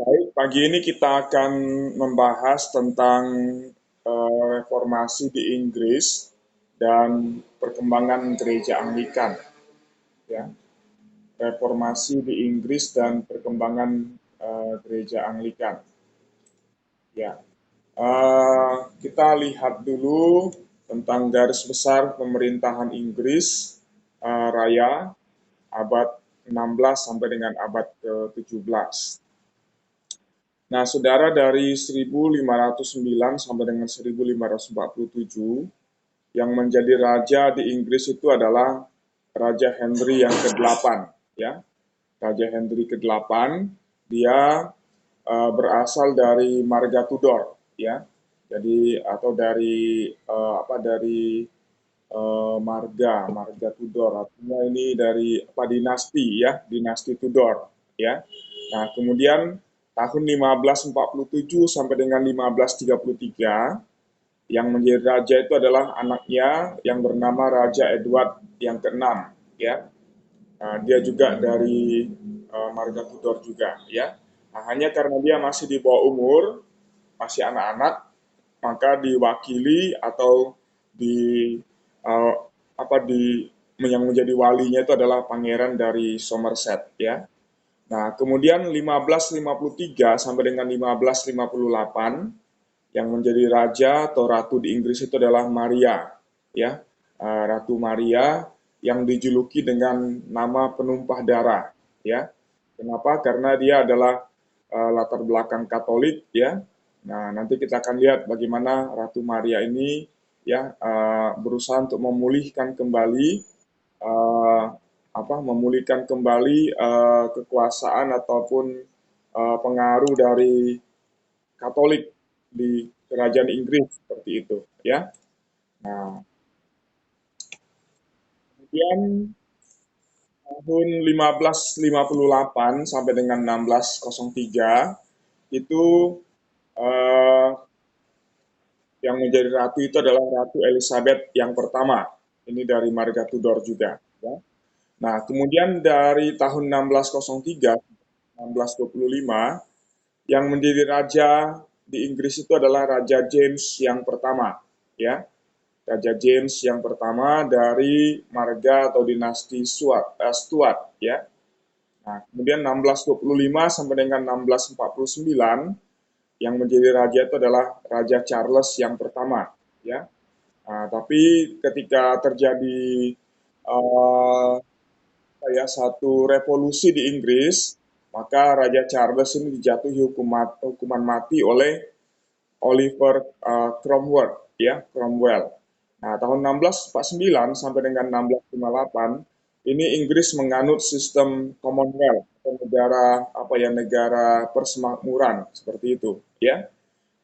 Baik, pagi ini kita akan membahas tentang reformasi di Inggris dan perkembangan gereja Anglikan, ya. Reformasi di Inggris dan perkembangan gereja Anglikan, ya. Kita lihat dulu tentang garis besar pemerintahan Inggris Raya abad 16 sampai dengan abad ke-17. Nah, saudara, dari 1509 sampai dengan 1547, yang menjadi raja di Inggris itu adalah Raja Henry yang ke-8, ya. Raja Henry ke-8, dia berasal dari marga Tudor, ya. Jadi atau dari marga marga Tudor, artinya ini dari apa, dinasti, ya, dinasti Tudor, ya. Nah, kemudian tahun 1547 sampai dengan 1533 yang menjadi raja itu adalah anaknya yang bernama Raja Edward yang keenam, ya. Nah, dia juga dari marga Tudor juga, ya. Nah, hanya karena dia masih di bawah umur, masih anak-anak, maka diwakili atau di uh, apa di yang menjadi walinya itu adalah pangeran dari Somerset, ya. Nah, kemudian 1553 sampai dengan 1558 yang menjadi raja atau ratu di Inggris itu adalah Maria, ya. Ratu Maria yang dijuluki dengan nama penumpah darah, ya. Kenapa? Karena dia adalah latar belakang Katolik, ya. Nah, nanti kita akan lihat bagaimana Ratu Maria ini, ya, berusaha untuk memulihkan kembali uh, memulihkan kembali kekuasaan ataupun pengaruh dari Katolik di kerajaan Inggris seperti itu, ya. Nah, kemudian tahun 1558 sampai dengan 1603 itu eh, yang menjadi ratu itu adalah Ratu Elizabeth yang pertama. Ini dari marga Tudor juga, ya. Nah, kemudian dari tahun 1603 1625 yang menjadi raja di Inggris itu adalah Raja James yang pertama, ya. Raja James yang pertama dari marga atau dinasti Stuart, ya. Nah, kemudian 1625 sampai dengan 1649 yang menjadi raja itu adalah Raja Charles yang pertama, ya. Nah, tapi ketika terjadi uh, satu revolusi di Inggris, maka Raja Charles ini dijatuhi hukuman mati oleh Oliver Cromwell, ya, Cromwell. Nah, tahun 1649 sampai dengan 1658 ini Inggris menganut sistem Commonwealth atau negara persemakmuran seperti itu, ya.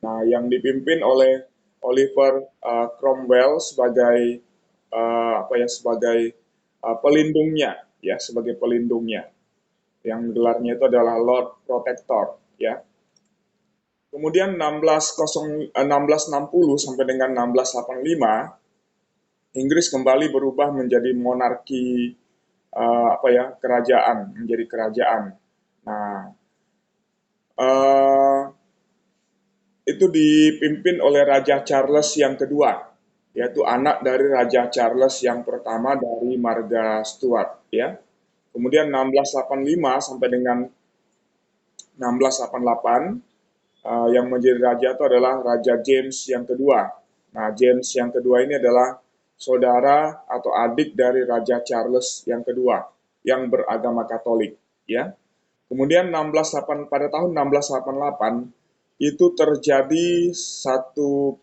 Nah, yang dipimpin oleh Oliver Cromwell sebagai pelindungnya, ya, sebagai pelindungnya. Yang gelarnya itu adalah Lord Protector, ya. Kemudian 1660 sampai dengan 1685 Inggris kembali berubah menjadi monarki, kerajaan, menjadi kerajaan. Nah, uh, itu dipimpin oleh Raja Charles yang kedua, yaitu anak dari Raja Charles yang pertama dari marga Stuart, ya. Kemudian 1685 sampai dengan 1688 yang menjadi raja itu adalah Raja James yang kedua. Nah, James yang kedua ini adalah saudara atau adik dari Raja Charles yang kedua yang beragama Katolik, ya. Kemudian pada tahun 1688 itu terjadi satu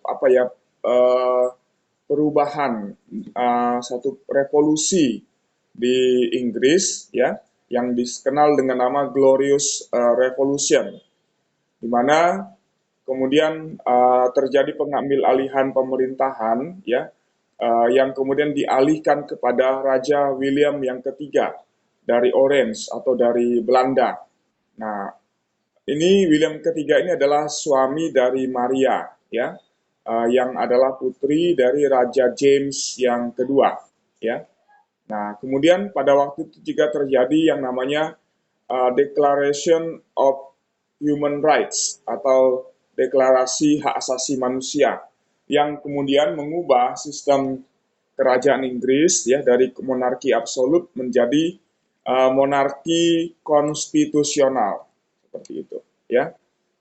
perubahan, satu revolusi di Inggris, ya, yang dikenal dengan nama Glorious Revolution, di mana kemudian terjadi pengambil alihan pemerintahan, ya, yang kemudian dialihkan kepada Raja William yang ketiga dari Orange atau dari Belanda. Nah, ini William ketiga ini adalah suami dari Maria, ya, yang adalah putri dari Raja James yang kedua, ya. Nah, kemudian pada waktu itu juga terjadi yang namanya Declaration of Human Rights atau Deklarasi Hak Asasi Manusia yang kemudian mengubah sistem kerajaan Inggris ya dari monarki absolut menjadi monarki konstitusional seperti itu ya,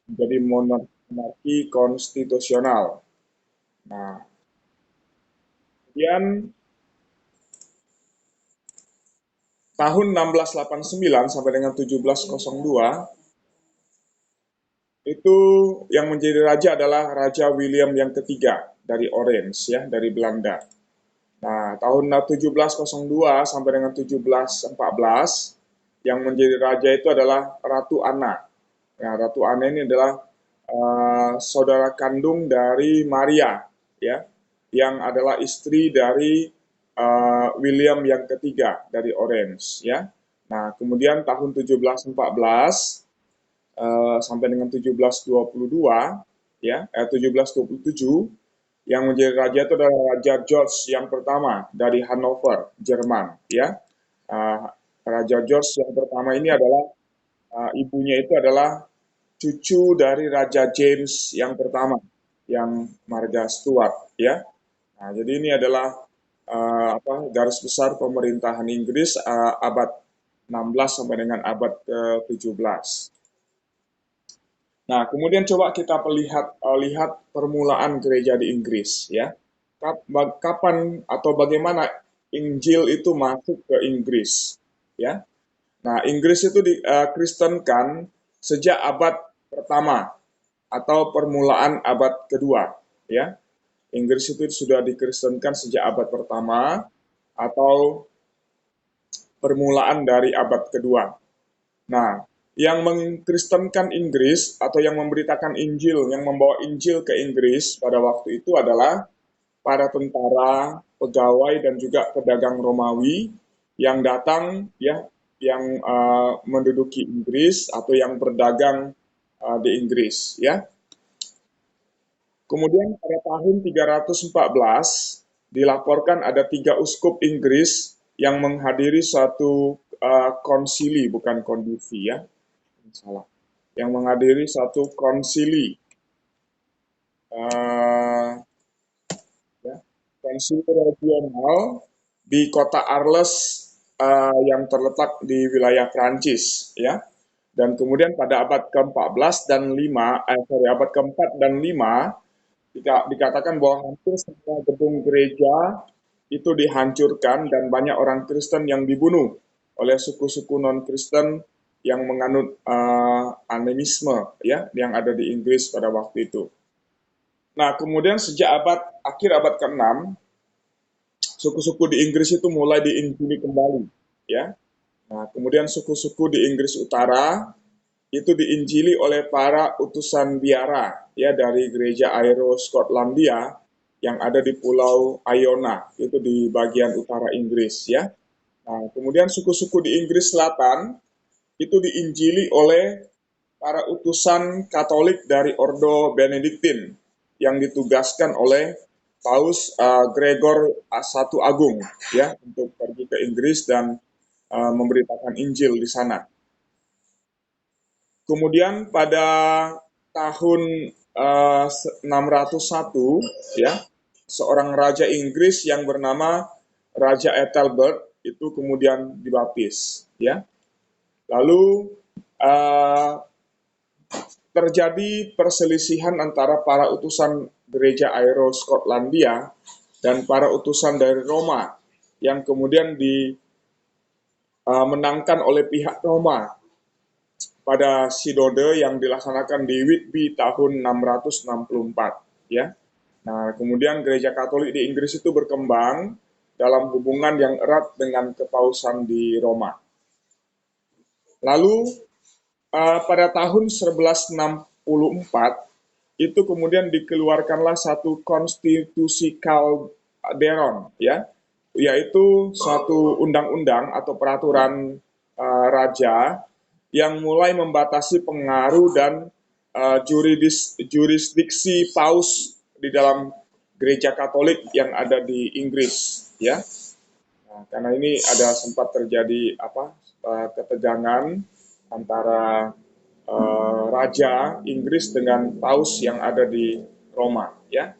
menjadi monarki konstitusional. Nah, kemudian tahun 1689 sampai dengan 1702 itu yang menjadi raja adalah Raja William yang ketiga dari Orange ya, dari Belanda. Nah, tahun 1702 sampai dengan 1714 yang menjadi raja itu adalah Ratu Anna. Nah, Ratu Anna ini adalah saudara kandung dari Maria, ya, yang adalah istri dari William yang ketiga dari Orange, ya. Nah, kemudian tahun 1714 sampai dengan 1722, ya, 1727 yang menjadi raja itu adalah Raja George yang pertama dari Hanover, Jerman, ya. Uh, Raja George yang pertama ini adalah ibunya itu adalah cucu dari Raja James yang pertama, yang marga Stuart, ya. Nah, jadi ini adalah garis besar pemerintahan Inggris abad 16 sampai dengan abad ke-17. Nah, kemudian coba kita lihat permulaan gereja di Inggris, ya. Kapan atau bagaimana Injil itu masuk ke Inggris, ya. Nah, Inggris itu dikristenkan sejak abad pertama atau permulaan abad kedua, ya. Inggris itu sudah dikristenkan sejak abad pertama atau permulaan dari abad kedua. Nah, yang mengkristenkan Inggris atau yang memberitakan Injil, yang membawa Injil ke Inggris pada waktu itu adalah para tentara, pegawai dan juga pedagang Romawi yang datang ya, yang menduduki Inggris atau yang berdagang di Inggris ya. Kemudian pada tahun 314 dilaporkan ada 3 uskup Inggris yang menghadiri suatu konsili, bukan kondisi ya, salah, yang menghadiri satu konsili, uh, ya, konsili regional di kota Arles yang terletak di wilayah Prancis, ya. Dan kemudian pada abad ke-14 dan 5, abad ke-4 dan 5 dikatakan bahwa hampir semua gedung gereja itu dihancurkan dan banyak orang Kristen yang dibunuh oleh suku-suku non-Kristen yang menganut animisme ya, yang ada di Inggris pada waktu itu. Nah, kemudian sejak akhir abad ke-6, suku-suku di Inggris itu mulai diinjili kembali, ya. Nah, kemudian suku-suku di Inggris Utara itu diinjili oleh para utusan biara ya dari gereja Aero Skotlandia yang ada di Pulau Iona, itu di bagian utara Inggris ya. Nah, kemudian suku-suku di Inggris Selatan itu diinjili oleh para utusan Katolik dari Ordo Benediktin yang ditugaskan oleh Paus Gregor I Agung ya untuk pergi ke Inggris dan memberitakan Injil di sana. Kemudian pada tahun 601 ya, seorang raja Inggris yang bernama Raja Ethelbert itu kemudian dibaptis ya. Lalu terjadi perselisihan antara para utusan gereja Aero Skotlandia dan para utusan dari Roma yang kemudian dimenangkan oleh pihak Roma pada sinode yang dilaksanakan di Whitby tahun 664 ya. Nah, kemudian gereja Katolik di Inggris itu berkembang dalam hubungan yang erat dengan kepausan di Roma. Lalu pada tahun 1164 itu kemudian dikeluarkanlah satu konstitusi Calderon ya, yaitu suatu undang-undang atau peraturan raja yang mulai membatasi pengaruh dan jurisdiksi paus di dalam gereja Katolik yang ada di Inggris ya. Nah, karena ini ada sempat terjadi ketegangan antara Raja Inggris dengan Paus yang ada di Roma, ya.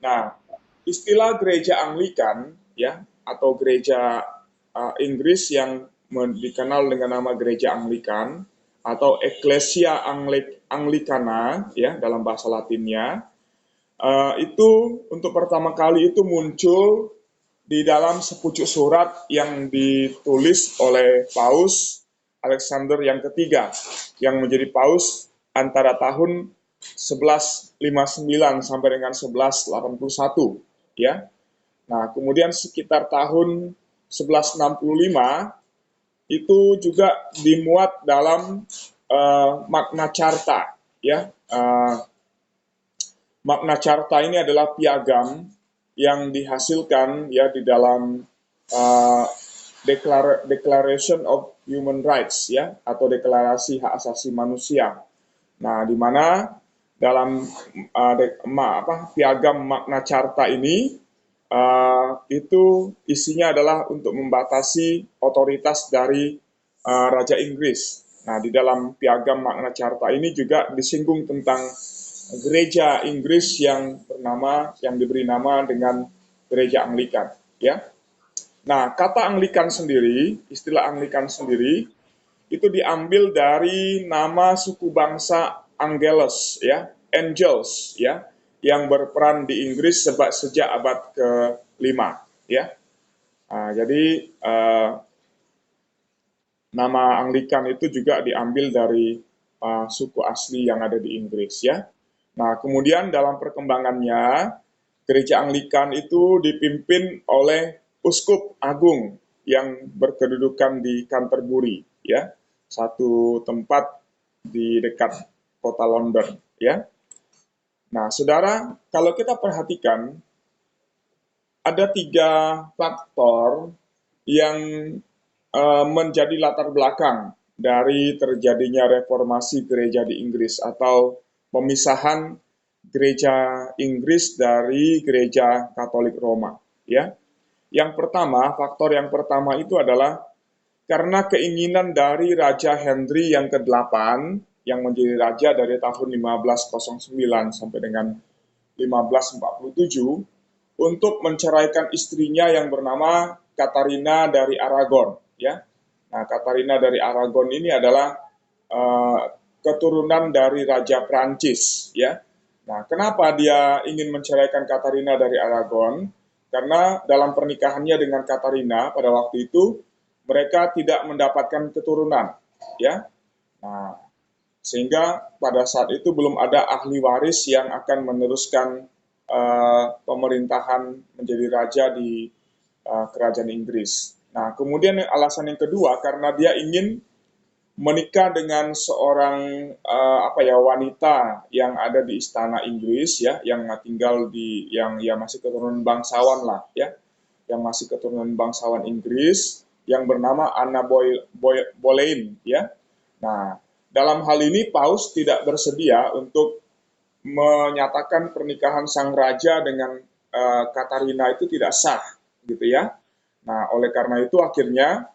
Nah, istilah gereja Anglikan, ya, atau gereja Inggris yang dikenal dengan nama gereja Anglikan atau Ecclesia Anglicana, ya, dalam bahasa Latinnya, itu untuk pertama kali itu muncul di dalam sepucuk surat yang ditulis oleh Paus Alexander yang ketiga, yang menjadi Paus antara tahun 1159 sampai dengan 1181, ya. Nah, kemudian sekitar tahun 1165 itu juga dimuat dalam Magna Carta, ya. Magna Carta ini adalah piagam yang dihasilkan ya di dalam uh, Declaration of Human Rights, ya, atau deklarasi hak asasi manusia. Nah, di mana dalam piagam Magna Carta ini itu isinya adalah untuk membatasi otoritas dari Raja Inggris. Nah, di dalam piagam Magna Carta ini juga disinggung tentang gereja Inggris yang diberi nama dengan gereja Anglikan, ya. Nah, kata Anglikan sendiri, istilah Anglikan sendiri itu diambil dari nama suku bangsa Angelus, ya, Angels, ya, yang berperan di Inggris sejak abad ke-5, ya. Nah, jadi nama Anglikan itu juga diambil dari suku asli yang ada di Inggris, ya. Nah, kemudian dalam perkembangannya, gereja Anglikan itu dipimpin oleh uskup agung yang berkedudukan di Canterbury, ya, satu tempat di dekat kota London, ya. Nah, saudara, kalau kita perhatikan, ada 3 faktor yang menjadi latar belakang dari terjadinya reformasi gereja di Inggris atau pemisahan gereja Inggris dari gereja Katolik Roma, ya. Faktor yang pertama itu adalah karena keinginan dari Raja Henry yang ke-8 yang menjadi raja dari tahun 1509 sampai dengan 1547 untuk menceraikan istrinya yang bernama Katarina dari Aragon, ya. Nah, Katarina dari Aragon ini adalah keturunan dari Raja Prancis, ya. Nah, kenapa dia ingin menceraikan Katarina dari Aragon? Karena dalam pernikahannya dengan Katarina pada waktu itu mereka tidak mendapatkan keturunan, ya. Nah, sehingga pada saat itu belum ada ahli waris yang akan meneruskan pemerintahan menjadi raja di kerajaan Inggris. Nah, kemudian alasan yang kedua karena dia ingin menikah dengan seorang wanita yang ada di istana Inggris, ya, yang tinggal yang masih keturunan bangsawan lah, ya, yang masih keturunan bangsawan Inggris yang bernama Anna Boleyn, ya. Nah, dalam hal ini Paus tidak bersedia untuk menyatakan pernikahan sang raja dengan Katarina itu tidak sah, gitu ya. Nah, oleh karena itu akhirnya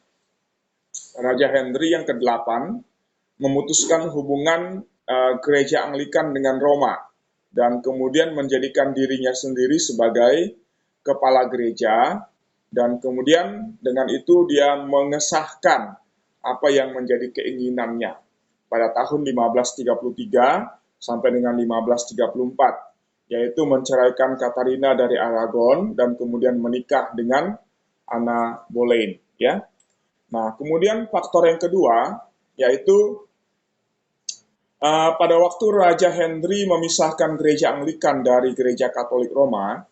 Raja Henry yang ke-8 memutuskan hubungan gereja Anglikan dengan Roma dan kemudian menjadikan dirinya sendiri sebagai kepala gereja dan kemudian dengan itu dia mengesahkan apa yang menjadi keinginannya pada tahun 1533 sampai dengan 1534, yaitu menceraikan Katarina dari Aragon dan kemudian menikah dengan Anna Boleyn, ya. Nah, kemudian faktor yang kedua yaitu pada waktu Raja Henry memisahkan gereja Anglikan dari gereja Katolik Roma,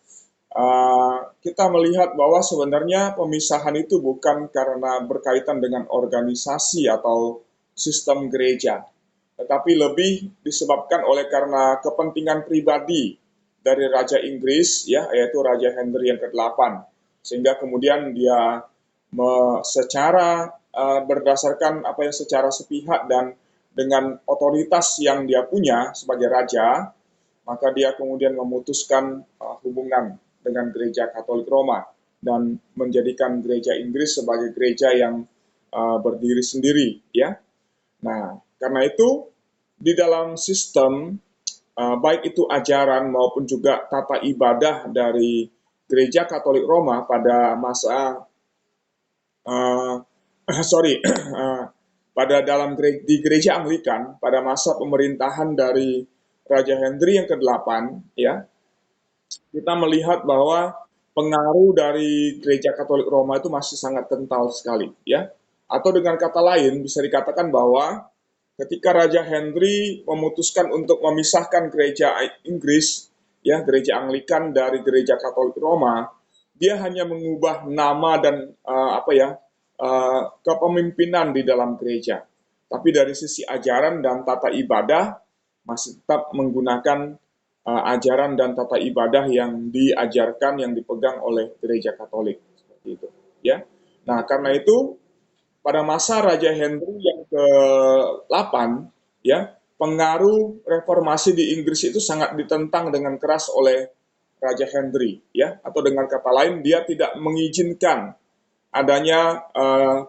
kita melihat bahwa sebenarnya pemisahan itu bukan karena berkaitan dengan organisasi atau sistem gereja, tetapi lebih disebabkan oleh karena kepentingan pribadi dari Raja Inggris, ya, yaitu Raja Henry yang ke-8, sehingga kemudian dia secara berdasarkan secara sepihak dan dengan otoritas yang dia punya sebagai raja, maka dia kemudian memutuskan hubungan dengan gereja Katolik Roma dan menjadikan gereja Inggris sebagai gereja yang berdiri sendiri, ya. Nah, karena itu di dalam sistem baik itu ajaran maupun juga tata ibadah dari Gereja Katolik Roma pada masa uh, sorry pada di gereja Anglikan pada masa pemerintahan dari Raja Henry yang ke-8, ya, kita melihat bahwa pengaruh dari Gereja Katolik Roma itu masih sangat kental sekali, ya. Atau dengan kata lain bisa dikatakan bahwa ketika Raja Henry memutuskan untuk memisahkan gereja Inggris, ya, gereja Anglikan dari gereja Katolik Roma, dia hanya mengubah nama dan kepemimpinan di dalam gereja. Tapi dari sisi ajaran dan tata ibadah masih tetap menggunakan ajaran dan tata ibadah yang diajarkan, yang dipegang oleh gereja Katolik seperti itu. Ya, nah karena itu pada masa Raja Henry yang ke-8, ya, pengaruh reformasi di Inggris itu sangat ditentang dengan keras oleh Raja Henry, ya, atau dengan kata lain dia tidak mengizinkan adanya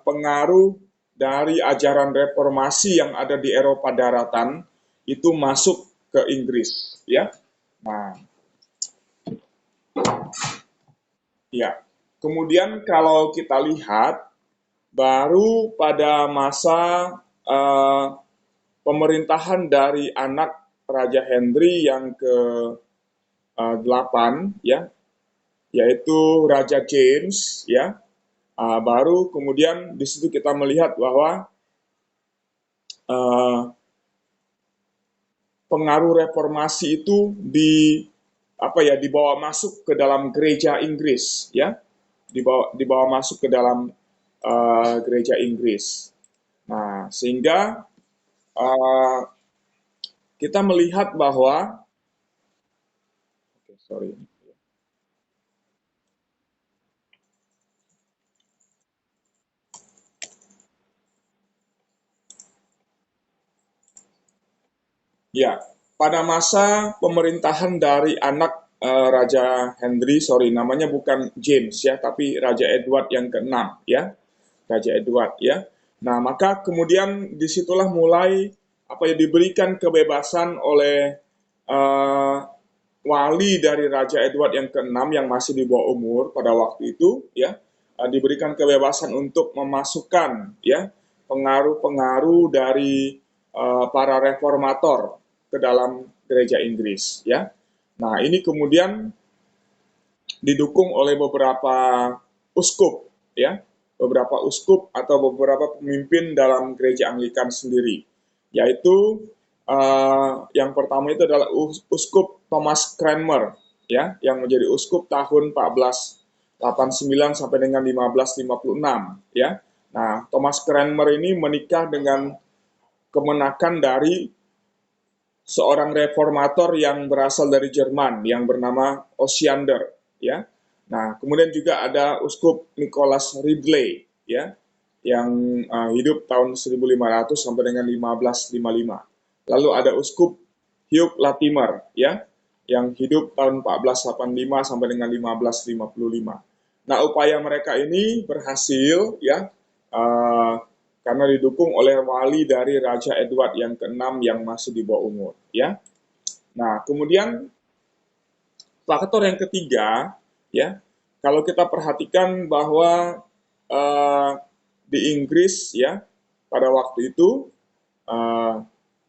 pengaruh dari ajaran reformasi yang ada di Eropa daratan itu masuk ke Inggris, ya. Nah, ya. Kemudian kalau kita lihat baru pada masa pemerintahan dari anak Raja Henry yang ke-8, ya, yaitu Raja James, ya. Baru kemudian di situ kita melihat bahwa pengaruh reformasi itu dibawa masuk ke dalam gereja Inggris, ya, dibawa masuk ke dalam gereja Inggris. Nah, sehingga kita melihat bahwa ya, pada masa pemerintahan dari anak Raja Henry, namanya bukan James, ya, tapi Raja Edward yang ke-6, ya, Raja Edward, ya. Nah, maka kemudian disitulah mulai diberikan kebebasan oleh wali dari Raja Edward yang ke-6 yang masih di bawah umur pada waktu itu, ya, diberikan kebebasan untuk memasukkan, ya, pengaruh-pengaruh dari para reformator ke dalam gereja Inggris, ya. Nah, ini kemudian didukung oleh beberapa uskup, ya, beberapa uskup atau beberapa pemimpin dalam gereja Anglikan sendiri, yaitu yang pertama itu adalah uskup Thomas Cranmer, ya, yang menjadi uskup tahun 1489 sampai dengan 1556, ya. Nah, Thomas Cranmer ini menikah dengan kemenakan dari seorang reformator yang berasal dari Jerman yang bernama Osiander, ya. Nah, kemudian juga ada uskup Nicholas Ridley, ya, yang hidup tahun 1500 sampai dengan 1555. Lalu ada uskup Hugh Latimer, ya, yang hidup tahun 1485 sampai dengan 1555. Nah, upaya mereka ini berhasil, ya, karena didukung oleh wali dari Raja Edward yang ke-6 yang masih di bawah umur, ya. Nah, kemudian faktor yang ketiga, ya, kalau kita perhatikan bahwa di Inggris, ya, pada waktu itu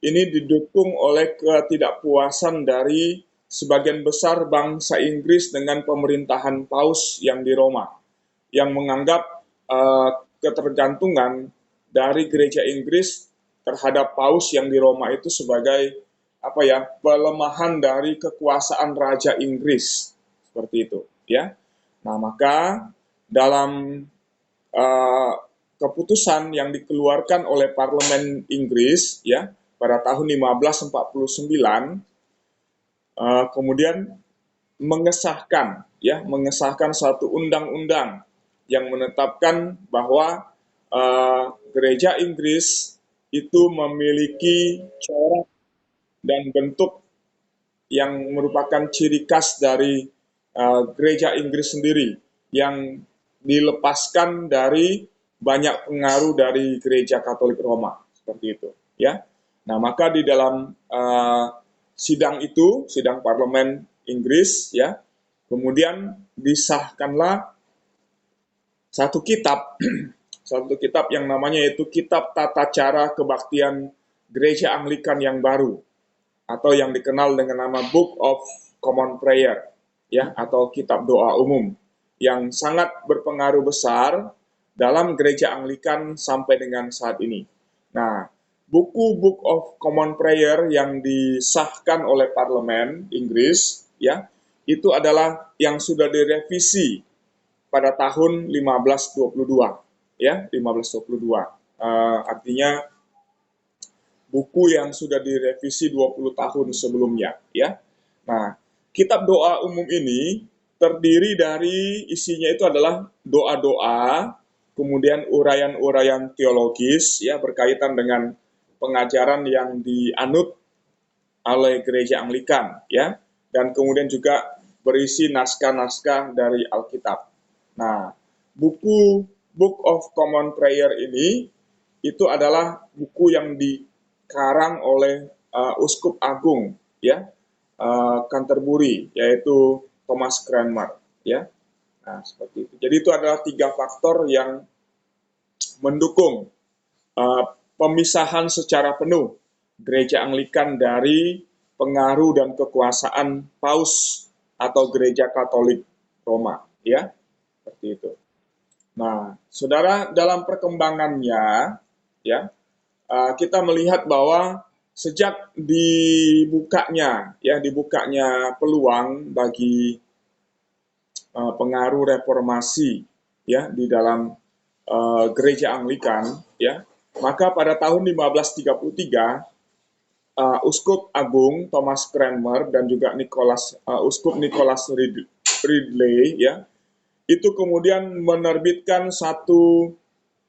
ini didukung oleh ketidakpuasan dari sebagian besar bangsa Inggris dengan pemerintahan Paus yang di Roma, yang menganggap ketergantungan dari gereja Inggris terhadap Paus yang di Roma itu sebagai pelemahan dari kekuasaan Raja Inggris, seperti itu, ya. Nah, maka dalam keputusan yang dikeluarkan oleh Parlemen Inggris, ya, pada tahun 1549, kemudian mengesahkan suatu undang-undang yang menetapkan bahwa gereja Inggris itu memiliki corak dan bentuk yang merupakan ciri khas dari gereja Inggris sendiri yang dilepaskan dari banyak pengaruh dari gereja Katolik Roma, seperti itu, ya. Nah, maka di dalam sidang itu, sidang parlemen Inggris, ya, kemudian disahkanlah satu kitab, satu kitab yang namanya yaitu Kitab Tata Cara Kebaktian Gereja Anglikan yang baru, atau yang dikenal dengan nama Book of Common Prayer, ya, atau Kitab Doa Umum, yang sangat berpengaruh besar dalam gereja Anglikan sampai dengan saat ini. Nah, buku Book of Common Prayer yang disahkan oleh parlemen Inggris, ya, itu adalah yang sudah direvisi pada tahun 1522, ya, 1522. Artinya buku yang sudah direvisi 20 tahun sebelumnya, ya. Nah, kitab doa umum ini terdiri dari isinya itu adalah doa-doa, kemudian uraian-uraian teologis, ya, berkaitan dengan pengajaran yang dianut oleh gereja Anglikan, ya, dan kemudian juga berisi naskah-naskah dari Alkitab. Nah, buku Book of Common Prayer ini itu adalah buku yang dikarang oleh Uskup Agung, ya, Canterbury, yaitu Thomas Cranmer, ya. Nah, seperti itu. Jadi itu adalah 3 faktor yang mendukung pemisahan secara penuh gereja Anglikan dari pengaruh dan kekuasaan Paus atau gereja Katolik Roma, ya, seperti itu. Nah, saudara, dalam perkembangannya, ya, kita melihat bahwa sejak dibukanya peluang bagi pengaruh reformasi, ya, di dalam gereja Anglikan, ya, maka pada tahun 1533 Uskup Agung Thomas Cranmer dan juga Uskup Nicholas Ridley, ya, itu kemudian menerbitkan satu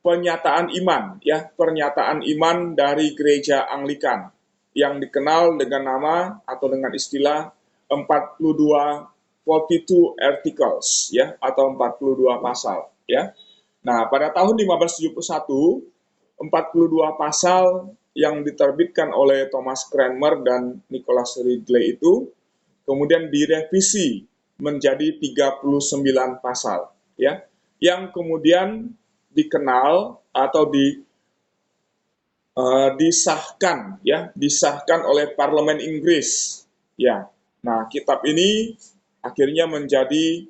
pernyataan iman, ya, pernyataan iman dari gereja Anglikan yang dikenal dengan nama atau dengan istilah 42 Articles, ya, atau 42 pasal, ya. Nah, pada tahun 1571, 42 pasal yang diterbitkan oleh Thomas Cranmer dan Nicholas Ridley itu kemudian direvisi menjadi 39 pasal, ya, yang kemudian dikenal atau disahkan, ya, disahkan oleh parlemen Inggris, ya. Nah, kitab ini akhirnya menjadi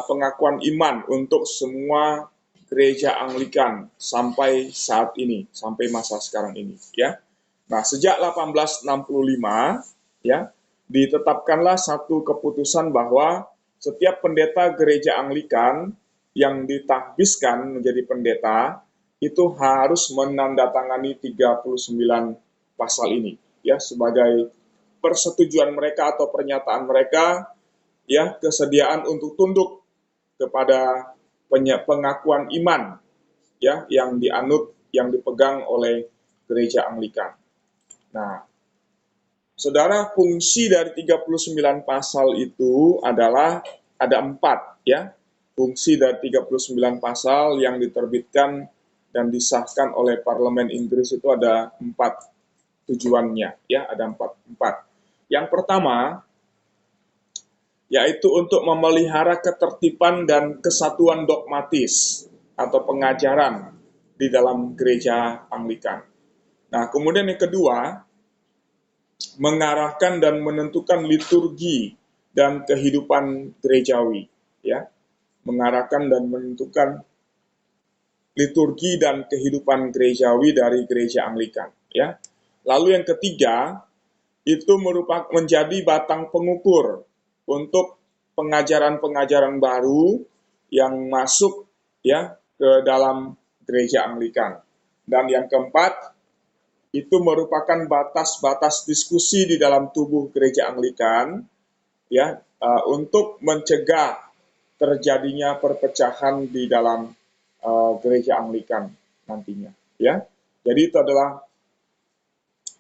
pengakuan iman untuk semua gereja Anglikan sampai saat ini, sampai masa sekarang ini, ya. Nah, sejak 1865, ya, ditetapkanlah satu keputusan bahwa setiap pendeta gereja Anglikan yang ditahbiskan menjadi pendeta itu harus menandatangani 39 pasal ini, ya, sebagai persetujuan mereka atau pernyataan mereka, ya, kesediaan untuk tunduk kepada pengakuan iman, ya, yang dianut, yang dipegang oleh gereja Anglikan. Nah, saudara, fungsi dari 39 pasal itu adalah ada 4, ya. Fungsi dari 39 pasal yang diterbitkan dan disahkan oleh parlemen Inggris itu ada 4 tujuannya, ya, ada 4. Yang pertama, yaitu untuk memelihara ketertiban dan kesatuan dogmatis atau pengajaran di dalam gereja Anglikan. Nah, kemudian yang kedua, mengarahkan dan menentukan liturgi dan kehidupan gerejawi, ya. Mengarahkan dan menentukan liturgi dan kehidupan gerejawi dari gereja Anglikan, ya. Lalu yang ketiga, itu merupakan menjadi batang pengukur untuk pengajaran-pengajaran baru yang masuk, ya, ke dalam gereja Anglikan. Dan yang keempat, itu merupakan batas-batas diskusi di dalam tubuh gereja Anglikan, ya, untuk mencegah terjadinya perpecahan di dalam gereja Anglikan nantinya, ya. Jadi itu adalah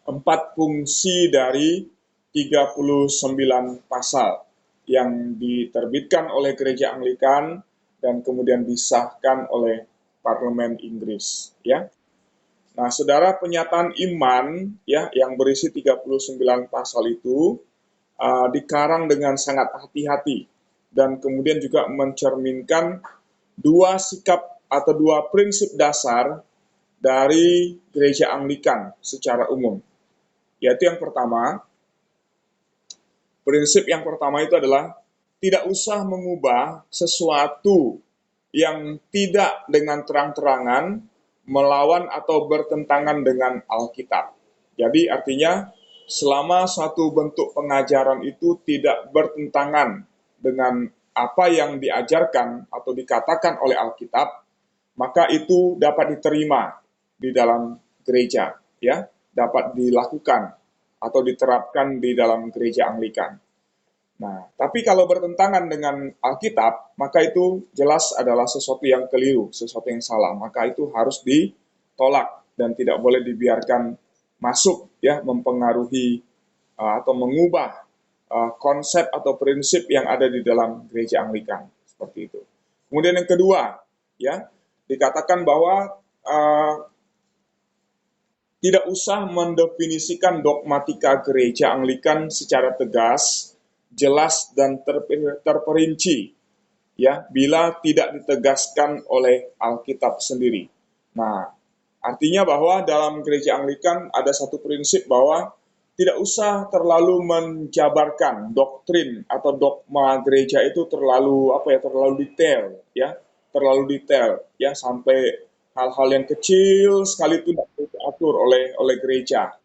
4 fungsi dari 39 pasal yang diterbitkan oleh gereja Anglikan dan kemudian disahkan oleh parlemen Inggris, ya. Nah, saudara, penyataan iman ya yang berisi 39 pasal itu dikarang dengan sangat hati-hati dan kemudian juga mencerminkan dua sikap atau dua prinsip dasar dari gereja Anglikan secara umum. Yaitu yang pertama, prinsip yang pertama itu adalah tidak usah mengubah sesuatu yang tidak dengan terang-terangan melawan atau bertentangan dengan Alkitab. Jadi artinya selama suatu bentuk pengajaran itu tidak bertentangan dengan apa yang diajarkan atau dikatakan oleh Alkitab, maka itu dapat diterima di dalam gereja, ya, dapat dilakukan atau diterapkan di dalam gereja Anglikan. Nah, tapi kalau bertentangan dengan Alkitab, maka itu jelas adalah sesuatu yang keliru, sesuatu yang salah. Maka itu harus ditolak dan tidak boleh dibiarkan masuk, ya, mempengaruhi atau mengubah konsep atau prinsip yang ada di dalam gereja Anglikan, seperti itu. Kemudian yang kedua, ya, dikatakan bahwa tidak usah mendefinisikan dogmatika gereja Anglikan secara tegas, jelas dan terperinci, ya, bila tidak ditegaskan oleh Alkitab sendiri. Nah, artinya bahwa dalam gereja Anglikan ada satu prinsip bahwa tidak usah terlalu menjabarkan doktrin atau dogma gereja itu terlalu detail ya sampai hal-hal yang kecil sekali itu tidak diatur oleh gereja,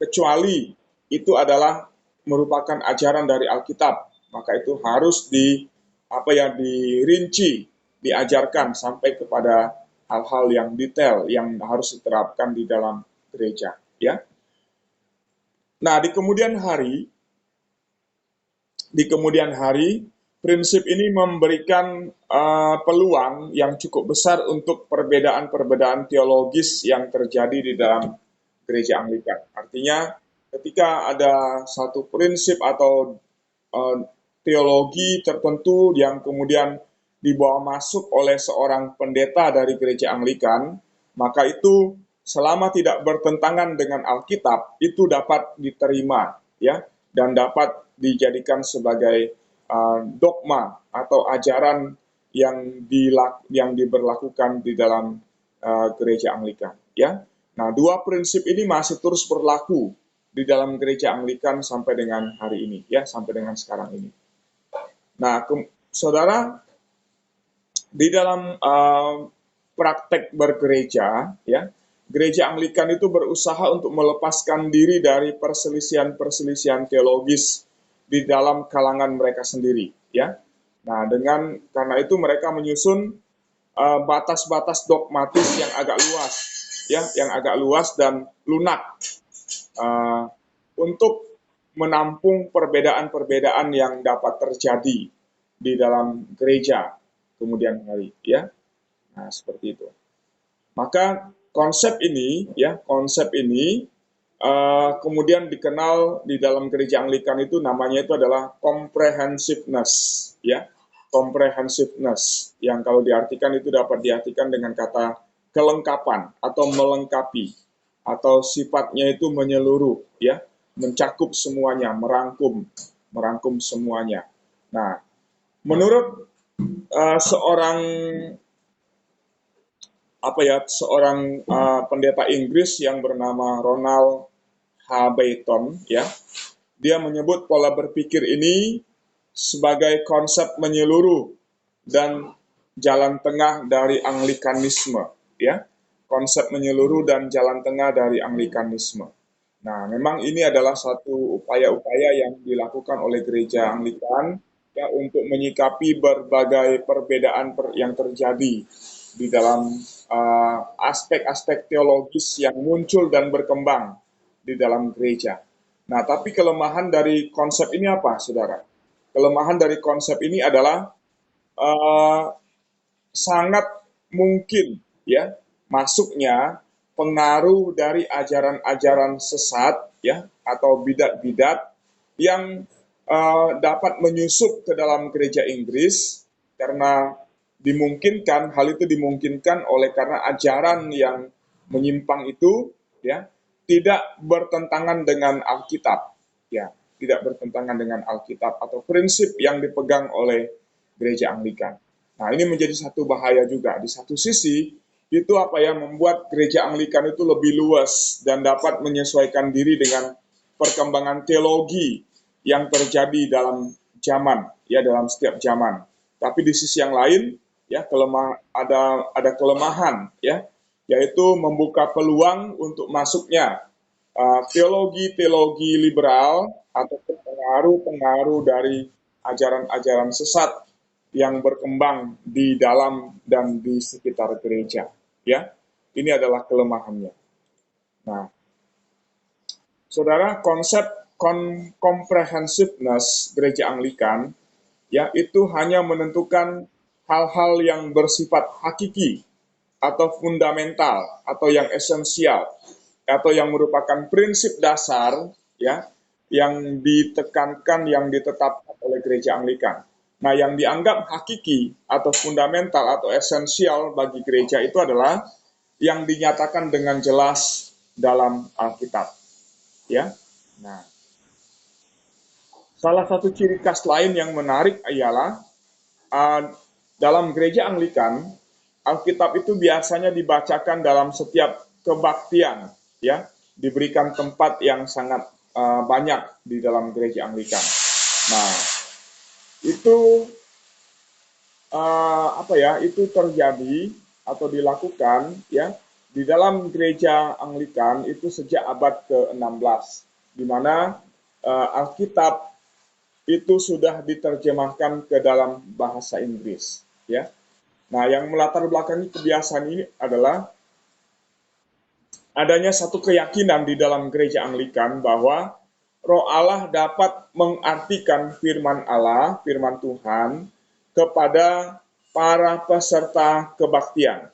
kecuali itu adalah merupakan ajaran dari Alkitab, maka itu harus dirinci, diajarkan sampai kepada hal-hal yang detail yang harus diterapkan di dalam gereja, ya. Nah, di kemudian hari prinsip ini memberikan peluang yang cukup besar untuk perbedaan-perbedaan teologis yang terjadi di dalam gereja Anglikan. Artinya, ketika ada satu prinsip atau teologi tertentu yang kemudian dibawa masuk oleh seorang pendeta dari gereja Anglikan, maka itu selama tidak bertentangan dengan Alkitab, itu dapat diterima, ya, dan dapat dijadikan sebagai dogma atau ajaran yang diberlakukan di dalam gereja Anglikan, ya. Nah, dua prinsip ini masih terus berlaku di dalam gereja Anglikan sampai dengan hari ini, ya, sampai dengan sekarang ini. Nah, saudara, di dalam praktek bergereja, ya, gereja Anglikan itu berusaha untuk melepaskan diri dari perselisihan-perselisihan teologis di dalam kalangan mereka sendiri, ya. Nah, karena itu mereka menyusun batas-batas dogmatis yang agak luas, ya, yang agak luas dan lunak untuk menampung perbedaan-perbedaan yang dapat terjadi di dalam gereja kemudian hari, ya. Nah, seperti itu. Maka konsep ini kemudian dikenal di dalam gereja Anglikan itu namanya itu adalah comprehensiveness, ya. Comprehensiveness yang kalau diartikan itu dapat diartikan dengan kata kelengkapan atau melengkapi atau sifatnya itu menyeluruh, ya, mencakup semuanya, merangkum semuanya. Nah, menurut seorang pendeta Inggris yang bernama Ronald H. Bayton, ya, dia menyebut pola berpikir ini sebagai konsep menyeluruh dan jalan tengah dari Anglikanisme, ya, konsep menyeluruh dan jalan tengah dari Anglikanisme. Nah, memang ini adalah satu upaya-upaya yang dilakukan oleh gereja Anglikan, ya, untuk menyikapi berbagai perbedaan yang terjadi di dalam aspek-aspek teologis yang muncul dan berkembang di dalam gereja. Nah, tapi kelemahan dari konsep ini apa, saudara? Kelemahan dari konsep ini adalah sangat mungkin, ya, masuknya pengaruh dari ajaran-ajaran sesat, ya, atau bidat-bidat yang dapat menyusup ke dalam gereja Inggris karena hal itu dimungkinkan oleh karena ajaran yang menyimpang itu ya tidak bertentangan dengan Alkitab, ya, tidak bertentangan dengan Alkitab atau prinsip yang dipegang oleh gereja Anglikan. Nah, ini menjadi satu bahaya juga. Di satu sisi, itu apa ya, membuat gereja Anglikan itu lebih luas dan dapat menyesuaikan diri dengan perkembangan teologi yang terjadi dalam zaman, ya, dalam setiap zaman. Tapi di sisi yang lain, ya, ada kelemahan, ya, yaitu membuka peluang untuk masuknya teologi-teologi liberal atau pengaruh-pengaruh dari ajaran-ajaran sesat yang berkembang di dalam dan di sekitar gereja. Ya, ini adalah kelemahannya. Nah, saudara, konsep comprehensiveness gereja Anglikan ya itu hanya menentukan hal-hal yang bersifat hakiki atau fundamental atau yang esensial atau yang merupakan prinsip dasar ya yang ditekankan, yang ditetapkan oleh gereja Anglikan. Nah, yang dianggap hakiki atau fundamental atau esensial bagi gereja itu adalah yang dinyatakan dengan jelas dalam Alkitab. Ya. Nah, salah satu ciri khas lain yang menarik ialah dalam gereja Anglikan, Alkitab itu biasanya dibacakan dalam setiap kebaktian, ya, diberikan tempat yang sangat banyak di dalam gereja Anglikan. Nah, itu itu terjadi atau dilakukan, ya, di dalam gereja Anglikan itu sejak abad ke-16, di mana Alkitab itu sudah diterjemahkan ke dalam bahasa Inggris, ya. Nah, yang melatar belakangi kebiasaan ini adalah adanya satu keyakinan di dalam gereja Anglikan bahwa Roh Allah dapat mengartikan firman Allah, firman Tuhan, kepada para peserta kebaktian.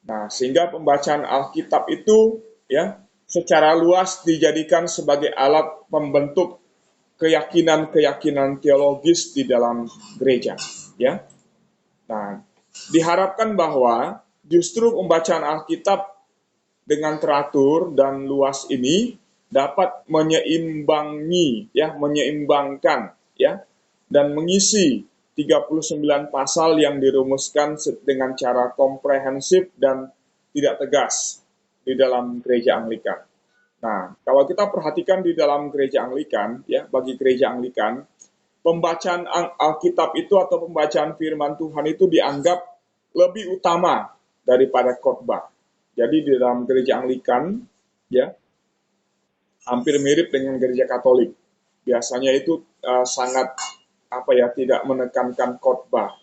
Nah, sehingga pembacaan Alkitab itu ya secara luas dijadikan sebagai alat pembentuk keyakinan-keyakinan teologis di dalam gereja, ya. Nah, diharapkan bahwa justru pembacaan Alkitab dengan teratur dan luas ini dapat menyeimbangkan ya dan mengisi 39 pasal yang dirumuskan dengan cara komprehensif dan tidak tegas di dalam gereja Anglikan. Nah, kalau kita perhatikan di dalam gereja Anglikan, ya, bagi gereja Anglikan, pembacaan Alkitab itu atau pembacaan firman Tuhan itu dianggap lebih utama daripada khotbah. Jadi di dalam gereja Anglikan, ya, hampir mirip dengan gereja Katolik. Biasanya itu sangat tidak menekankan khotbah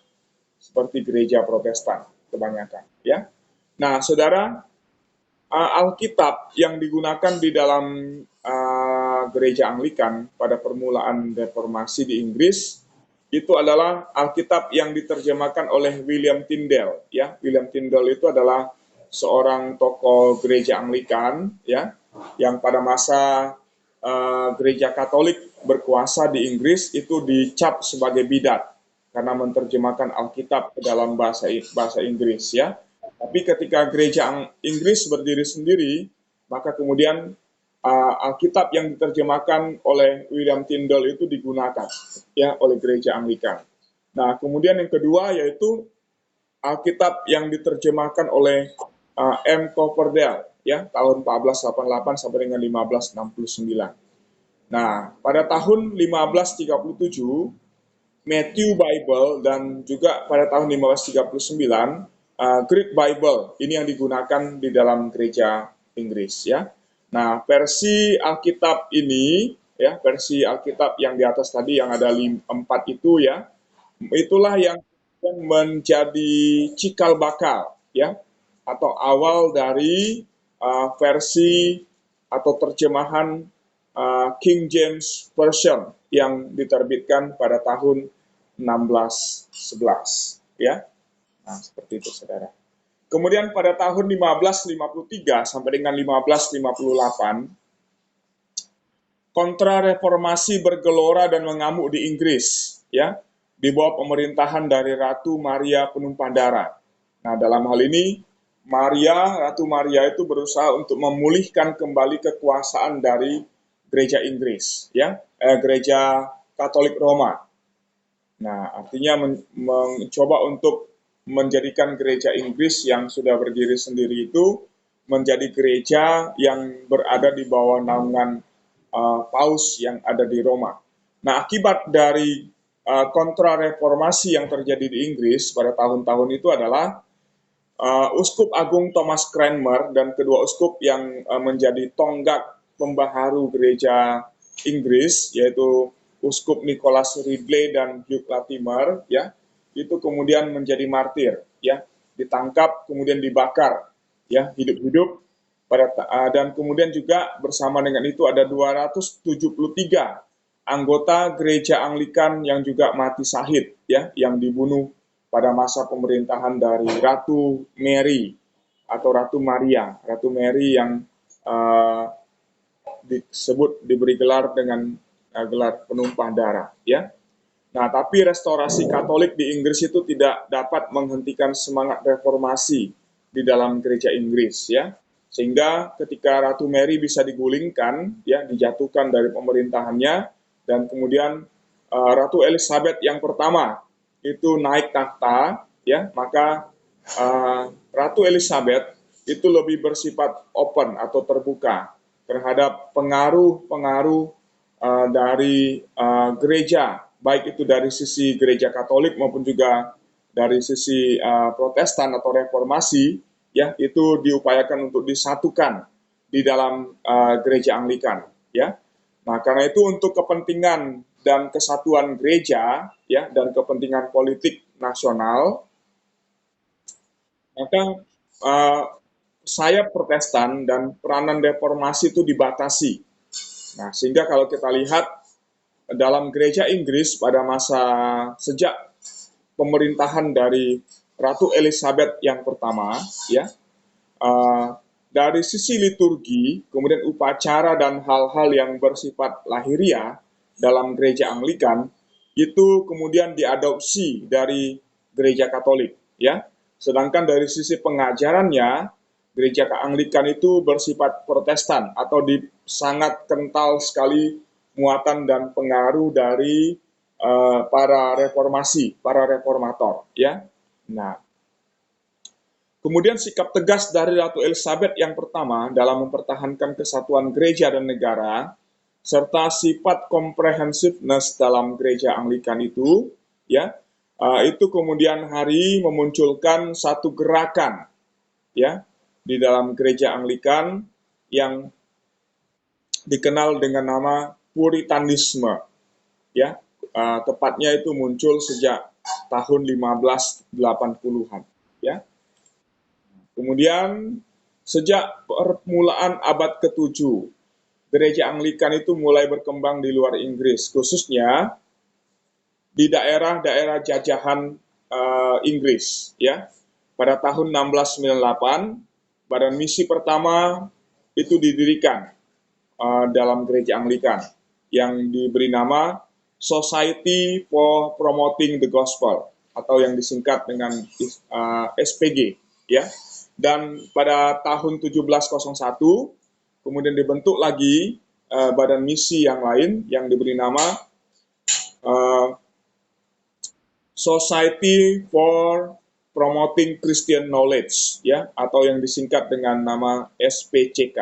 seperti gereja Protestan kebanyakan, ya. Nah, saudara, Alkitab yang digunakan di dalam gereja Anglikan pada permulaan reformasi di Inggris itu adalah Alkitab yang diterjemahkan oleh William Tyndale, ya. William Tyndale itu adalah seorang tokoh gereja Anglikan, ya, yang pada masa gereja Katolik berkuasa di Inggris itu dicap sebagai bidat karena menerjemahkan Alkitab ke dalam bahasa Inggris, ya. Tapi ketika gereja Inggris berdiri sendiri, maka kemudian Alkitab yang diterjemahkan oleh William Tyndale itu digunakan ya oleh gereja Anglikan. Nah, kemudian yang kedua yaitu Alkitab yang diterjemahkan oleh M. Coverdale ya tahun 1488 sampai dengan 1569. Nah, pada tahun 1537 Matthew Bible dan juga pada tahun 1539 Greek Bible ini yang digunakan di dalam gereja Inggris, ya. Nah, versi Alkitab ini ya, versi Alkitab yang di atas tadi yang ada 4 itu ya, itulah yang menjadi cikal bakal ya atau awal dari versi atau terjemahan King James Version yang diterbitkan pada tahun 1611 ya. Nah, seperti itu saudara. Kemudian pada tahun 1553 sampai dengan 1558 kontrareformasi bergelora dan mengamuk di Inggris ya, di bawah pemerintahan dari Ratu Maria Penumpang Darah. Nah, dalam hal ini Ratu Maria itu berusaha untuk memulihkan kembali kekuasaan dari gereja Inggris, ya, gereja Katolik Roma. Nah, artinya mencoba untuk menjadikan gereja Inggris yang sudah berdiri sendiri itu menjadi gereja yang berada di bawah naungan Paus yang ada di Roma. Nah, akibat dari kontrareformasi yang terjadi di Inggris pada tahun-tahun itu adalah Uskup Agung Thomas Cranmer dan kedua uskup yang menjadi tonggak pembaharu gereja Inggris, yaitu Uskup Nicholas Ridley dan Hugh Latimer, ya, itu kemudian menjadi martir, ya, ditangkap kemudian dibakar, ya, hidup-hidup dan kemudian juga bersama dengan itu ada 273 anggota gereja Anglikan yang juga mati syahid, ya, yang dibunuh pada masa pemerintahan dari Ratu Mary atau Ratu Maria, Ratu Mary yang disebut diberi gelar dengan gelar penumpah darah, ya. Nah, tapi restorasi Katolik di Inggris itu tidak dapat menghentikan semangat reformasi di dalam gereja Inggris, ya. Sehingga ketika Ratu Mary bisa digulingkan, ya, dijatuhkan dari pemerintahannya, dan kemudian Ratu Elizabeth yang pertama itu naik tahta, ya, maka Ratu Elizabeth itu lebih bersifat open atau terbuka terhadap pengaruh-pengaruh dari gereja, baik itu dari sisi gereja Katolik maupun juga dari sisi Protestan atau Reformasi, ya, itu diupayakan untuk disatukan di dalam gereja Anglikan, ya. Nah, karena itu untuk kepentingan dan kesatuan gereja, ya, dan kepentingan politik nasional, maka uh, sayap Protestan dan peranan reformasi itu dibatasi. Nah, sehingga kalau kita lihat dalam gereja Inggris pada masa sejak pemerintahan dari Ratu Elizabeth yang pertama, ya, dari sisi liturgi, kemudian upacara dan hal-hal yang bersifat lahiriah dalam gereja Anglikan itu kemudian diadopsi dari gereja Katolik, ya. Sedangkan dari sisi pengajarannya, gereja Anglikan itu bersifat Protestan atau sangat kental sekali muatan dan pengaruh dari para reformasi, para reformator, ya. Nah, kemudian sikap tegas dari Ratu Elizabeth yang pertama dalam mempertahankan kesatuan gereja dan negara, serta sifat comprehensiveness dalam gereja Anglikan itu, ya, itu kemudian hari memunculkan satu gerakan, ya, di dalam gereja Anglikan yang dikenal dengan nama Puritanisme, ya, tepatnya itu muncul sejak tahun 1580-an, ya. Kemudian sejak permulaan abad ke-7, gereja Anglikan itu mulai berkembang di luar Inggris, khususnya di daerah-daerah jajahan Inggris, ya. Pada tahun 1698, badan misi pertama itu didirikan dalam gereja Anglikan yang diberi nama Society for Promoting the Gospel atau yang disingkat dengan SPG, ya. Dan pada tahun 1701 kemudian dibentuk lagi badan misi yang lain yang diberi nama Society for Promoting Christian Knowledge, ya, atau yang disingkat dengan nama SPCK,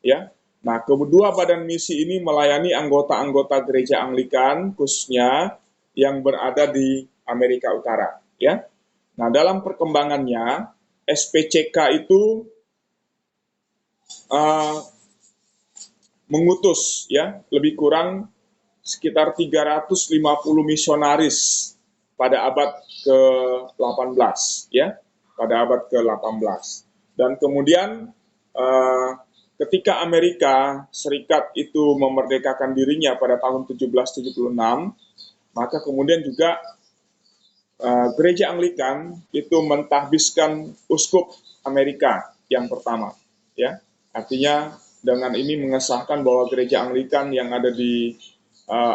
ya. Nah, kedua badan misi ini melayani anggota-anggota gereja Anglikan khususnya yang berada di Amerika Utara, ya. Nah, dalam perkembangannya SPCK itu mengutus, ya, lebih kurang sekitar 350 misionaris pada abad ke-18, ya, pada abad ke-18. Dan kemudian ketika Amerika Serikat itu memerdekakan dirinya pada tahun 1776, maka kemudian juga gereja Anglikan itu mentahbiskan uskup Amerika yang pertama, ya. Artinya dengan ini mengesahkan bahwa gereja Anglikan yang ada di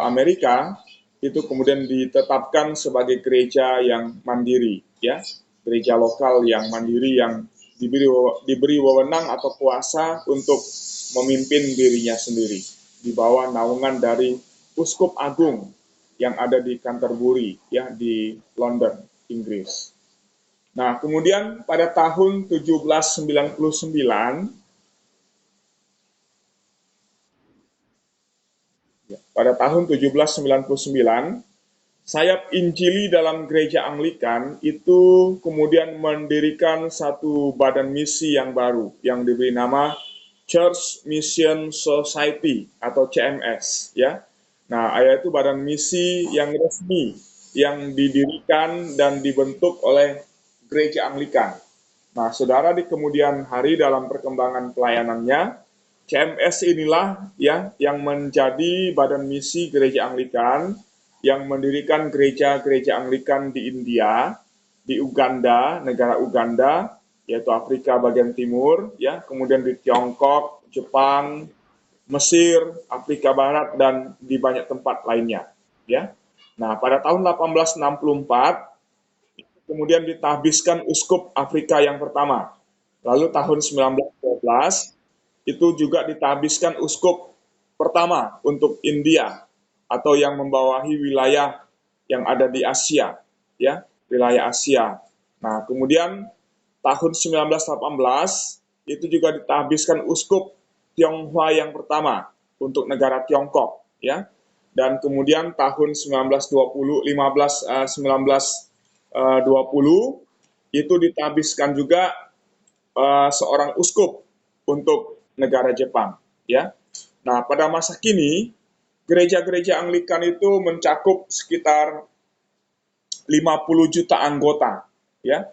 Amerika itu kemudian ditetapkan sebagai gereja yang mandiri, ya, gereja lokal yang mandiri yang diberi wewenang atau kuasa untuk memimpin dirinya sendiri di bawah naungan dari Uskup Agung yang ada di Canterbury ya di London, Inggris. Nah, kemudian pada tahun 1799 pada tahun 1799 sayap Injili dalam gereja Anglikan itu kemudian mendirikan satu badan misi yang baru yang diberi nama Church Mission Society atau CMS ya. Nah, yaitu badan misi yang resmi yang didirikan dan dibentuk oleh gereja Anglikan. Nah, saudara, di kemudian hari dalam perkembangan pelayanannya, CMS inilah ya yang menjadi badan misi gereja Anglikan yang mendirikan gereja-gereja Anglikan di India, di Uganda, negara Uganda, yaitu Afrika bagian timur, ya, kemudian di Tiongkok, Jepang, Mesir, Afrika Barat, dan di banyak tempat lainnya. Ya. Nah, pada tahun 1864, kemudian ditahbiskan uskup Afrika yang pertama. Lalu tahun 1912 itu juga ditahbiskan uskup pertama untuk India atau yang membawahi wilayah yang ada di Asia, ya, wilayah Asia. Nah, kemudian tahun 1918 itu juga ditahbiskan uskup Tionghoa yang pertama untuk negara Tiongkok, ya. Dan kemudian tahun 1920 1920 itu ditahbiskan juga seorang uskup untuk negara Jepang, ya. Nah, pada masa kini gereja-gereja Anglikan itu mencakup sekitar 50 juta anggota, ya.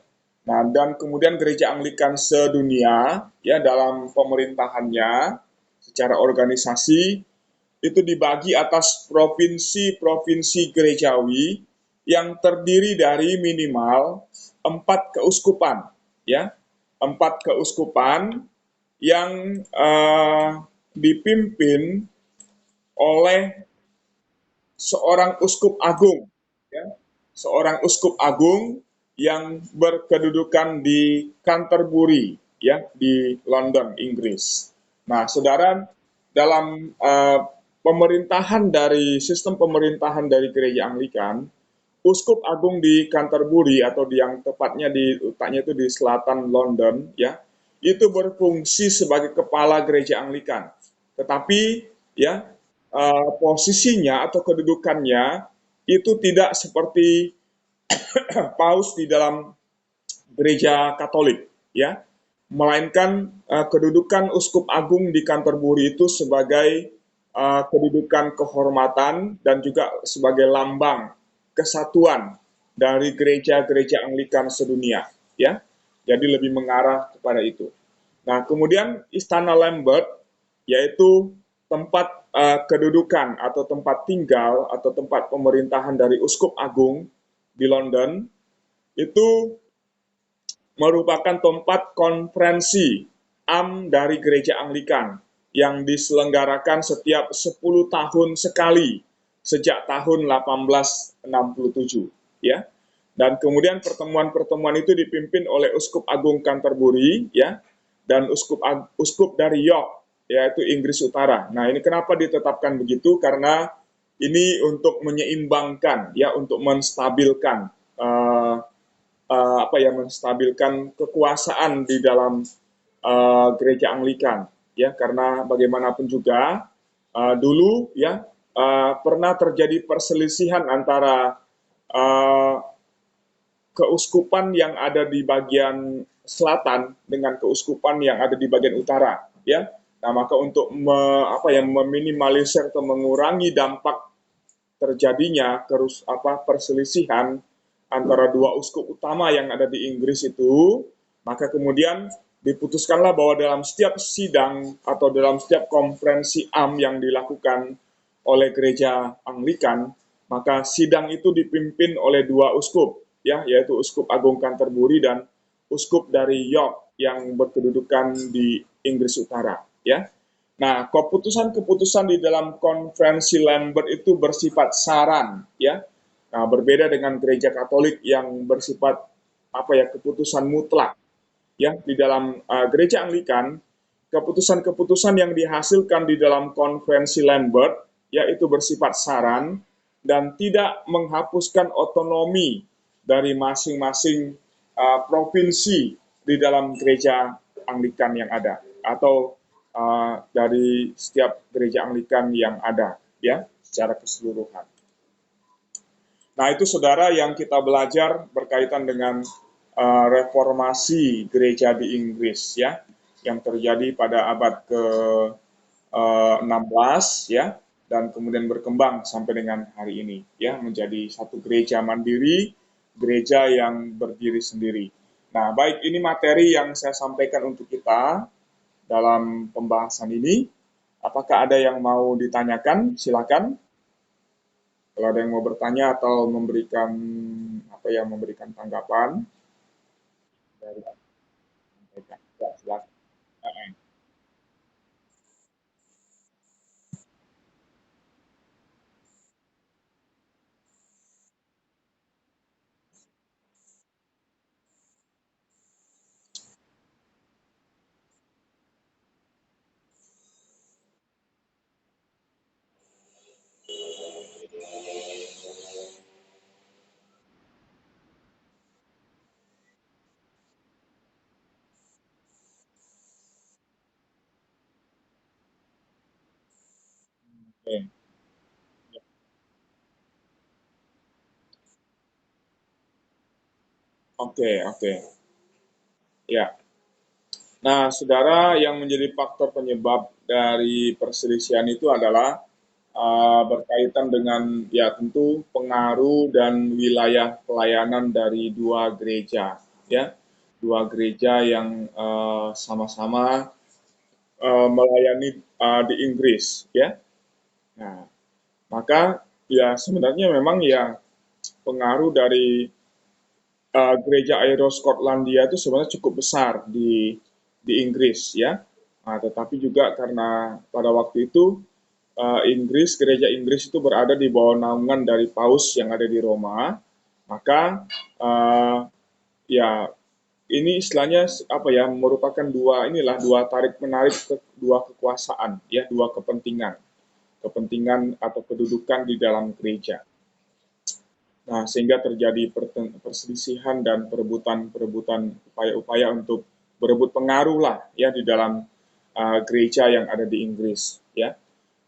Nah, dan kemudian gereja Anglikan sedunia ya dalam pemerintahannya secara organisasi itu dibagi atas provinsi-provinsi gerejawi yang terdiri dari minimal 4 keuskupan, ya, 4 keuskupan yang dipimpin oleh seorang uskup agung, ya, seorang uskup agung yang berkedudukan di Canterbury, ya, di London, Inggris. Nah, saudara, dalam pemerintahan dari sistem pemerintahan dari gereja Anglikan, uskup agung di Canterbury atau yang tepatnya di letaknya itu di selatan London, ya, itu berfungsi sebagai kepala gereja Anglikan. Tetapi ya posisinya atau kedudukannya itu tidak seperti paus di dalam gereja Katolik, ya, melainkan kedudukan uskup agung di Canterbury itu sebagai kedudukan kehormatan dan juga sebagai lambang kesatuan dari gereja-gereja Anglikan sedunia, ya. Jadi lebih mengarah kepada itu. Nah, kemudian Istana Lambert yaitu tempat kedudukan atau tempat tinggal atau tempat pemerintahan dari uskup agung di London itu merupakan tempat konferensi dari gereja Anglikan yang diselenggarakan setiap 10 tahun sekali sejak tahun 1867, ya. Dan kemudian pertemuan-pertemuan itu dipimpin oleh Uskup Agung Canterbury, ya, dan uskup dari York, yaitu Inggris Utara. Nah, ini kenapa ditetapkan begitu? Karena ini untuk menyeimbangkan, ya, untuk menstabilkan menstabilkan kekuasaan di dalam gereja Anglikan, ya, karena bagaimanapun juga dulu ya pernah terjadi perselisihan antara uh, keuskupan yang ada di bagian selatan dengan keuskupan yang ada di bagian utara, ya. Nah, maka untuk meminimalisir atau mengurangi dampak terjadinya perselisihan antara dua uskup utama yang ada di Inggris itu, maka kemudian diputuskanlah bahwa dalam setiap sidang atau dalam setiap konferensi yang dilakukan oleh gereja Anglikan, maka sidang itu dipimpin oleh dua uskup, ya, yaitu Uskup Agung Canterbury dan uskup dari York yang berkedudukan di Inggris Utara, ya. Nah, keputusan-keputusan di dalam konferensi Lambert itu bersifat saran, ya. Nah, berbeda dengan gereja Katolik yang bersifat keputusan mutlak. ya di dalam gereja Anglikan, keputusan-keputusan yang dihasilkan di dalam konferensi Lambert yaitu bersifat saran dan tidak menghapuskan otonomi dari masing-masing provinsi di dalam gereja Anglikan yang ada atau dari setiap gereja Anglikan yang ada ya secara keseluruhan. Nah, itu saudara yang kita belajar berkaitan dengan reformasi gereja di Inggris ya, yang terjadi pada abad ke-16 ya, dan kemudian berkembang sampai dengan hari ini ya, menjadi satu gereja mandiri, gereja yang berdiri sendiri. Nah, baik ini materi yang saya sampaikan untuk kita dalam pembahasan ini. Apakah ada yang mau ditanyakan? Silakan. Kalau ada yang mau bertanya atau memberikan apa ya, memberikan tanggapan dari mereka, ya, silakan. Oke, oke, oke. Ya. Nah, saudara, yang menjadi faktor penyebab dari perselisihan itu adalah berkaitan dengan ya tentu pengaruh dan wilayah pelayanan dari dua gereja, ya, dua gereja yang sama-sama melayani di Inggris, ya. Nah, maka ya sebenarnya memang ya pengaruh dari gereja Aero Skotlandia itu sebenarnya cukup besar di Inggris ya. Nah, tetapi juga karena pada waktu itu gereja Inggris itu berada di bawah naungan dari Paus yang ada di Roma, maka uh, ya ini istilahnya apa ya merupakan dua tarik menarik dua kekuasaan ya dua kepentingan atau kedudukan di dalam gereja. Nah, sehingga terjadi perselisihan dan perebutan upaya-upaya untuk berebut pengaruh lah ya di dalam gereja yang ada di Inggris ya.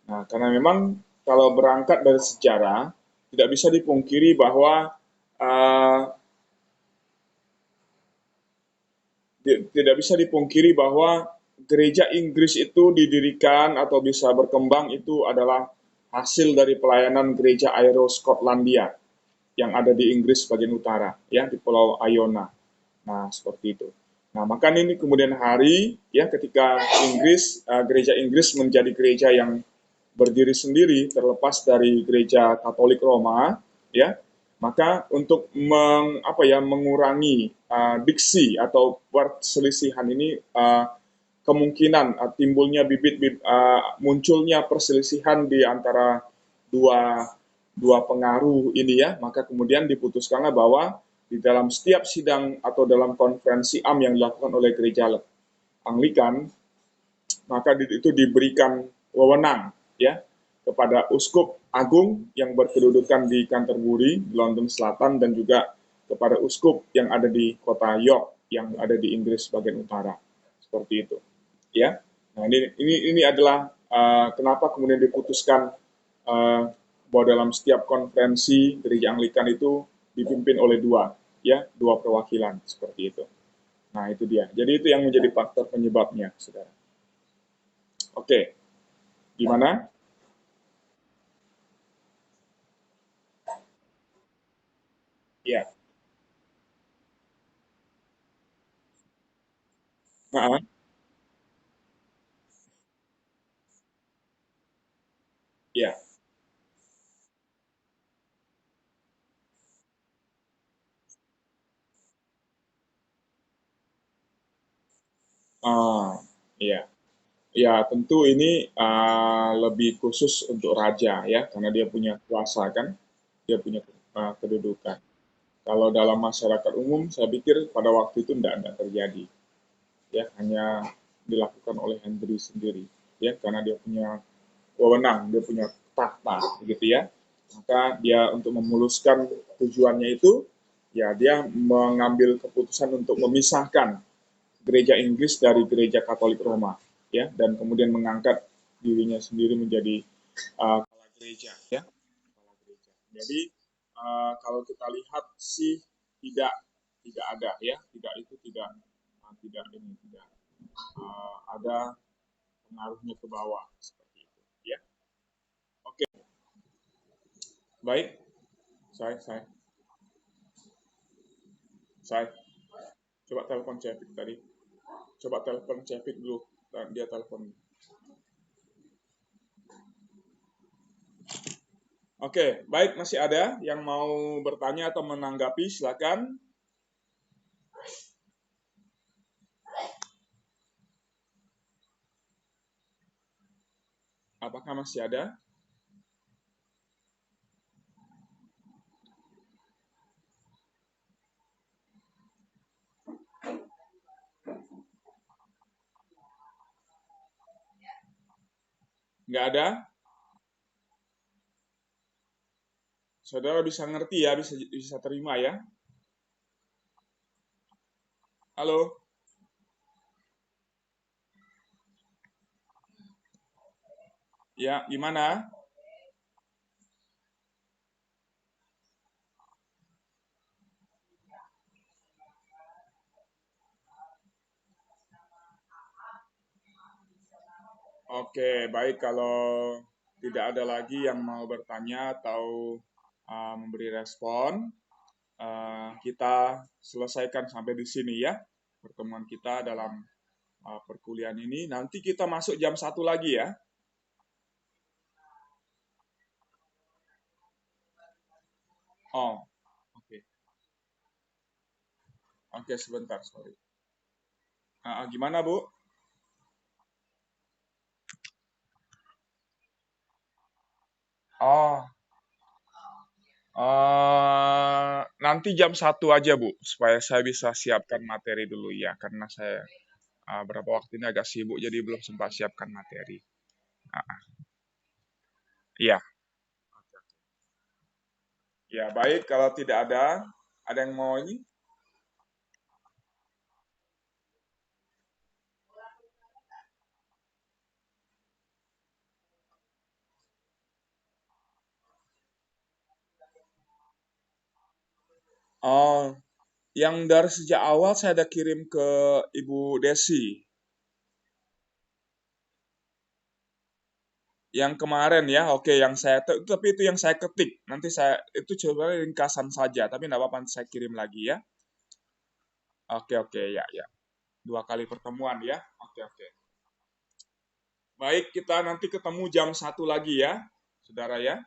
Nah, karena memang kalau berangkat dari sejarah tidak bisa dipungkiri bahwa uh, tidak bisa dipungkiri bahwa gereja Inggris itu didirikan atau bisa berkembang itu adalah hasil dari pelayanan gereja Aero Skotlandia yang ada di Inggris bagian utara, ya di Pulau Iona. Nah, seperti itu. Nah, maka ini kemudian hari, ya ketika gereja Inggris menjadi gereja yang berdiri sendiri, terlepas dari gereja Katolik Roma, ya, maka untuk mengurangi diksi atau perselisihan ini kemungkinan timbulnya munculnya perselisihan di antara dua dua pengaruh ini ya, maka kemudian diputuskanlah bahwa di dalam setiap sidang atau dalam konferensi am yang dilakukan oleh gereja Anglikan, maka itu diberikan wewenang ya kepada uskup agung yang berkedudukan di Canterbury, London Selatan, dan juga kepada uskup yang ada di kota York yang ada di Inggris bagian utara. Seperti itu. Ya. Nah, ini adalah kenapa kemudian diputuskan bahwa dalam setiap konferensi gereja Anglikan itu dipimpin oleh dua perwakilan seperti itu. Nah, itu dia. Jadi itu yang menjadi faktor penyebabnya, saudara. Oke, gimana? Ya, nah, ya, ya, ya. Tentu ini lebih khusus untuk raja ya, karena dia punya kuasa kan, dia punya kedudukan. Kalau dalam masyarakat umum, saya pikir pada waktu itu tidak terjadi. ya, hanya dilakukan oleh Henry sendiri, ya, karena dia punya wewenang, dia punya tahta, begitu ya. Maka dia untuk memuluskan tujuannya itu, ya dia mengambil keputusan untuk memisahkan gereja Inggris dari gereja Katolik Roma, ya, dan kemudian mengangkat dirinya sendiri menjadi kepala gereja, ya, kepala gereja. Jadi kalau kita lihat sih tidak ada, ya, tidak itu tidak ini tidak ada pengaruhnya ke bawah seperti itu, ya. Oke, baik. Saya coba telepon Cevik tadi. Coba telepon Cevik dulu. Dia telepon. Oke, baik, masih ada yang mau bertanya atau menanggapi, silakan. Apakah masih ada? Nggak ada? Saudara bisa ngerti ya, bisa terima ya. Halo? Ya, gimana? Oke, baik, kalau tidak ada lagi yang mau bertanya atau memberi respon, kita selesaikan sampai di sini ya pertemuan kita dalam perkuliahan ini. Nanti kita masuk jam 1 lagi ya. Oh, oke. Oke, sebentar, sorry. Gimana, Bu? Oh, nanti jam 1 aja, Bu, supaya saya bisa siapkan materi dulu ya, karena saya berapa waktu ini agak sibuk, jadi belum sempat siapkan materi. Ah, iya, ya baik. Kalau tidak ada yang mau ini? Oh, yang dari sejak awal saya ada kirim ke Ibu Desi. Yang kemarin ya, oke, yang saya tapi itu yang saya ketik. Nanti saya itu coba ringkasan saja, tapi tidak apa-apa saya kirim lagi ya. Oke, oke, ya, ya. 2 kali pertemuan ya. Oke, oke. Baik, kita nanti ketemu jam 1 lagi ya, saudara ya.